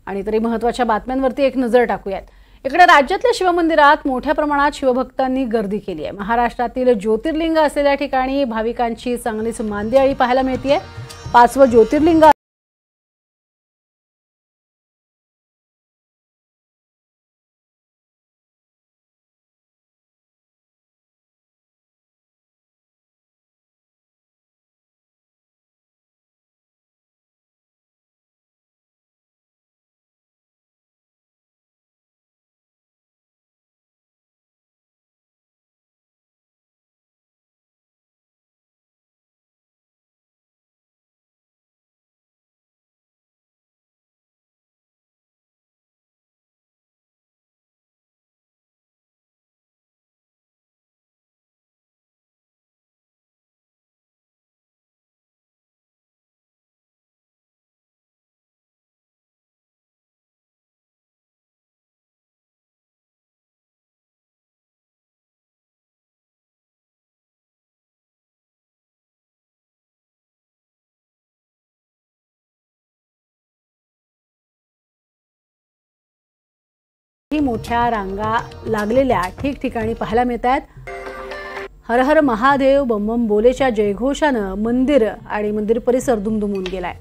आणि तरी महत्त्वाच्या बातम्यांवरती एक नजर टाकूयात। इकडे राज्यातल्या शिवमंदिरात मोठ्या प्रमाणात शिवभक्तांनी गर्दी केली आहे। महाराष्ट्रातील ज्योतिर्लिंग असलेल्या ठिकाणी भाविकांची चांगलीच मांदियाळी पाहायला मिळते। 5वं ज्योतिर्लिंग ही मोठ्या रांगा लागलेल्या ठिकठिकाणी पाहायला मिळतात। हर हर महादेव बम बम बोलेच्या जयघोषानं मंदिर परिसर दुमदुमून गेलाय।